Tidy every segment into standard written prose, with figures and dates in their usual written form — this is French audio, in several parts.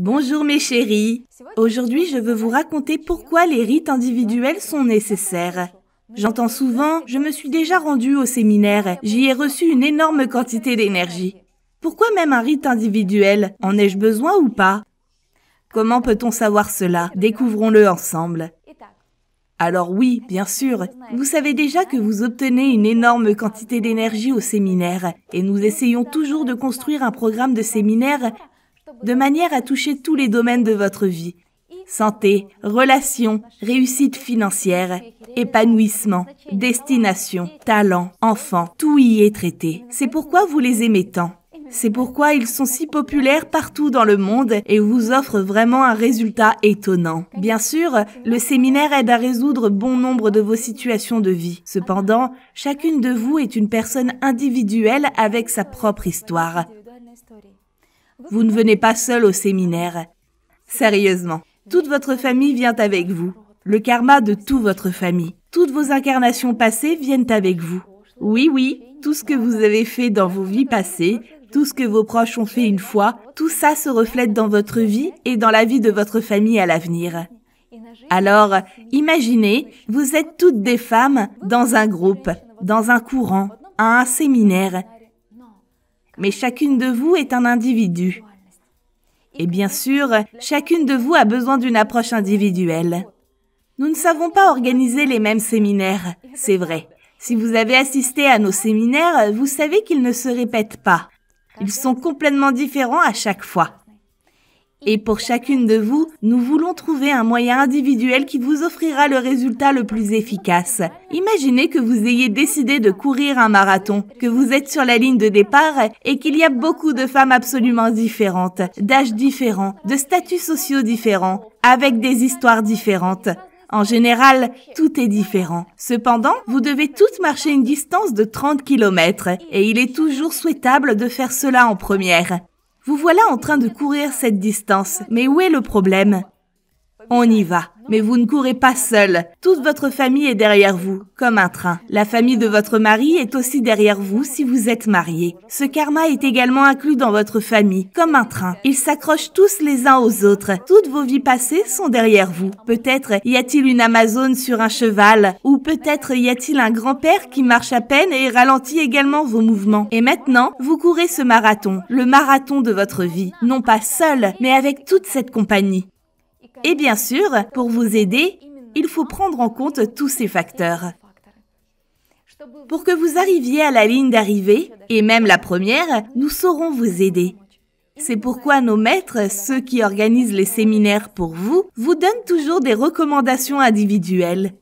Bonjour mes chéris. Aujourd'hui, je veux vous raconter pourquoi les rites individuels sont nécessaires. J'entends souvent « je me suis déjà rendu au séminaire, j'y ai reçu une énorme quantité d'énergie ». Pourquoi même un rite individuel? En ai-je besoin ou pas? Comment peut-on savoir cela? Découvrons-le ensemble. Alors oui, bien sûr, vous savez déjà que vous obtenez une énorme quantité d'énergie au séminaire et nous essayons toujours de construire un programme de séminaire de manière à toucher tous les domaines de votre vie. Santé, relations, réussite financière, épanouissement, destination, talent, enfant, tout y est traité. C'est pourquoi vous les aimez tant. C'est pourquoi ils sont si populaires partout dans le monde et vous offrent vraiment un résultat étonnant. Bien sûr, le séminaire aide à résoudre bon nombre de vos situations de vie. Cependant, chacune de vous est une personne individuelle avec sa propre histoire. Vous ne venez pas seul au séminaire. Sérieusement, toute votre famille vient avec vous. Le karma de toute votre famille. Toutes vos incarnations passées viennent avec vous. Oui, tout ce que vous avez fait dans vos vies passées, tout ce que vos proches ont fait une fois, tout ça se reflète dans votre vie et dans la vie de votre famille à l'avenir. Alors, imaginez, vous êtes toutes des femmes dans un groupe, dans un courant, à un séminaire. Mais chacune de vous est un individu. Et bien sûr, chacune de vous a besoin d'une approche individuelle. Nous ne savons pas organiser les mêmes séminaires, c'est vrai. Si vous avez assisté à nos séminaires, vous savez qu'ils ne se répètent pas. Ils sont complètement différents à chaque fois. Et pour chacune de vous, nous voulons trouver un moyen individuel qui vous offrira le résultat le plus efficace. Imaginez que vous ayez décidé de courir un marathon, que vous êtes sur la ligne de départ et qu'il y a beaucoup de femmes absolument différentes, d'âges différents, de statuts sociaux différents, avec des histoires différentes. En général, tout est différent. Cependant, vous devez toutes marcher une distance de 30 km et il est toujours souhaitable de faire cela en première. Vous voilà en train de courir cette distance, mais où est le problème? On y va. Mais vous ne courez pas seul. Toute votre famille est derrière vous, comme un train. La famille de votre mari est aussi derrière vous si vous êtes mariés. Ce karma est également inclus dans votre famille, comme un train. Ils s'accrochent tous les uns aux autres. Toutes vos vies passées sont derrière vous. Peut-être y a-t-il une Amazone sur un cheval, ou peut-être y a-t-il un grand-père qui marche à peine et ralentit également vos mouvements. Et maintenant, vous courez ce marathon, le marathon de votre vie. Non pas seul, mais avec toute cette compagnie. Et bien sûr, pour vous aider, il faut prendre en compte tous ces facteurs. Pour que vous arriviez à la ligne d'arrivée, et même la première, nous saurons vous aider. C'est pourquoi nos maîtres, ceux qui organisent les séminaires pour vous, vous donnent toujours des recommandations individuelles.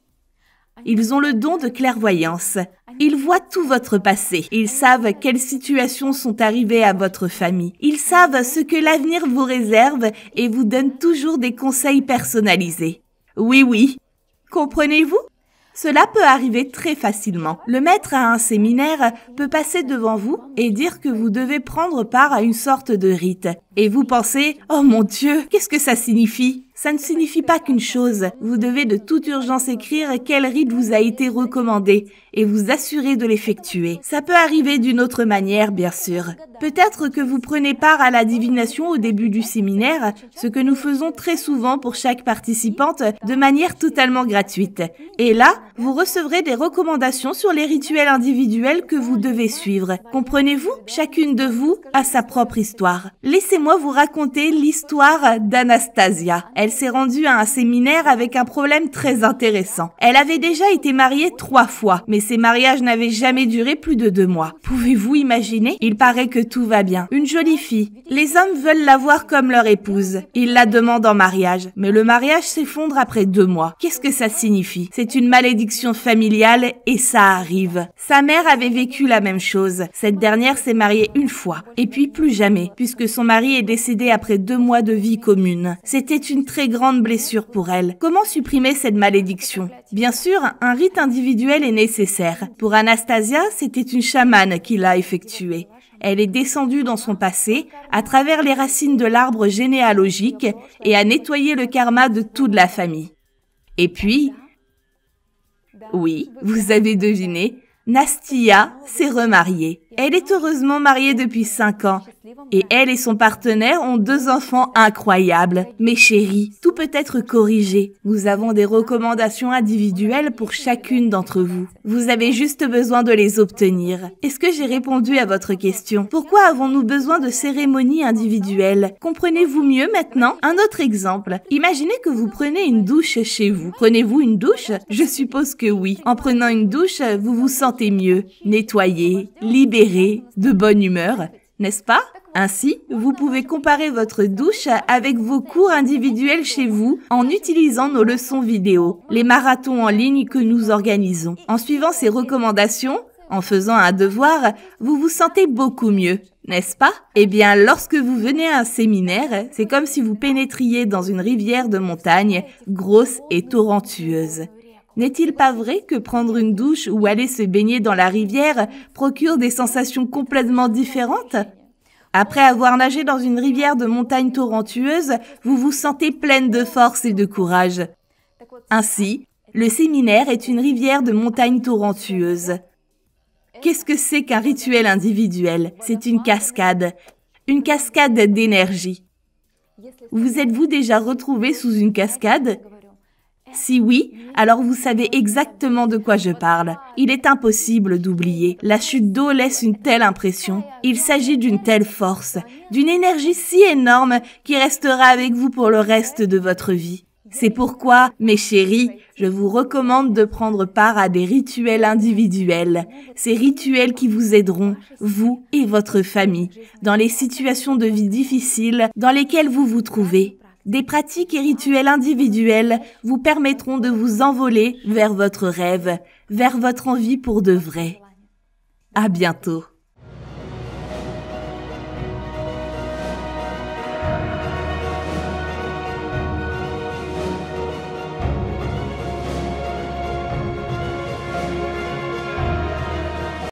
Ils ont le don de clairvoyance. Ils voient tout votre passé. Ils savent quelles situations sont arrivées à votre famille. Ils savent ce que l'avenir vous réserve et vous donnent toujours des conseils personnalisés. Oui. Comprenez-vous? Cela peut arriver très facilement. Le maître à un séminaire peut passer devant vous et dire que vous devez prendre part à une sorte de rite. Et vous pensez « Oh mon Dieu, qu'est-ce que ça signifie ?» Ça ne signifie pas qu'une chose. Vous devez de toute urgence écrire quel rite vous a été recommandé et vous assurer de l'effectuer. Ça peut arriver d'une autre manière, bien sûr. Peut-être que vous prenez part à la divination au début du séminaire, ce que nous faisons très souvent pour chaque participante de manière totalement gratuite. Et là, vous recevrez des recommandations sur les rituels individuels que vous devez suivre. Comprenez-vous? Chacune de vous a sa propre histoire. Laissez-moi vous raconter l'histoire d'Anastasia. Elle s'est rendue à un séminaire avec un problème très intéressant. Elle avait déjà été mariée 3 fois, mais ses mariages n'avaient jamais duré plus de 2 mois. Pouvez-vous imaginer? Il paraît que tout va bien. Une jolie fille. Les hommes veulent la voir comme leur épouse. Ils la demandent en mariage, mais le mariage s'effondre après 2 mois. Qu'est-ce que ça signifie? C'est une malédiction familiale et ça arrive. Sa mère avait vécu la même chose. Cette dernière s'est mariée une fois, et puis plus jamais, puisque son mari est décédé après 2 mois de vie commune. C'était une très grande blessure pour elle. Comment supprimer cette malédiction? Bien sûr, un rite individuel est nécessaire. Pour Anastasia, c'était une chamane qui l'a effectué. Elle est descendue dans son passé, à travers les racines de l'arbre généalogique, et a nettoyé le karma de toute la famille. Et puis, oui, vous avez deviné, Nastia s'est remariée. Elle est heureusement mariée depuis 5 ans. Et elle et son partenaire ont 2 enfants incroyables. Mes chéris, tout peut être corrigé. Nous avons des recommandations individuelles pour chacune d'entre vous. Vous avez juste besoin de les obtenir. Est-ce que j'ai répondu à votre question? Pourquoi avons-nous besoin de cérémonies individuelles? Comprenez-vous mieux maintenant? Un autre exemple. Imaginez que vous prenez une douche chez vous. Prenez-vous une douche? Je suppose que oui. En prenant une douche, vous vous sentez mieux, nettoyé, libéré, de bonne humeur, n'est-ce pas? Ainsi, vous pouvez comparer votre douche avec vos cours individuels chez vous en utilisant nos leçons vidéo, les marathons en ligne que nous organisons. En suivant ces recommandations, en faisant un devoir, vous vous sentez beaucoup mieux, n'est-ce pas? Eh bien, lorsque vous venez à un séminaire, c'est comme si vous pénétriez dans une rivière de montagne, grosse et torrentueuse. N'est-il pas vrai que prendre une douche ou aller se baigner dans la rivière procure des sensations complètement différentes? Après avoir nagé dans une rivière de montagne torrentueuse, vous vous sentez pleine de force et de courage. Ainsi, le séminaire est une rivière de montagne torrentueuse. Qu'est-ce que c'est qu'un rituel individuel? C'est une cascade d'énergie. Vous êtes-vous déjà retrouvé sous une cascade? Si oui, alors vous savez exactement de quoi je parle. Il est impossible d'oublier. La chute d'eau laisse une telle impression. Il s'agit d'une telle force, d'une énergie si énorme qui restera avec vous pour le reste de votre vie. C'est pourquoi, mes chéris, je vous recommande de prendre part à des rituels individuels. Ces rituels qui vous aideront, vous et votre famille, dans les situations de vie difficiles dans lesquelles vous vous trouvez. Des pratiques et rituels individuels vous permettront de vous envoler vers votre rêve, vers votre envie pour de vrai. À bientôt.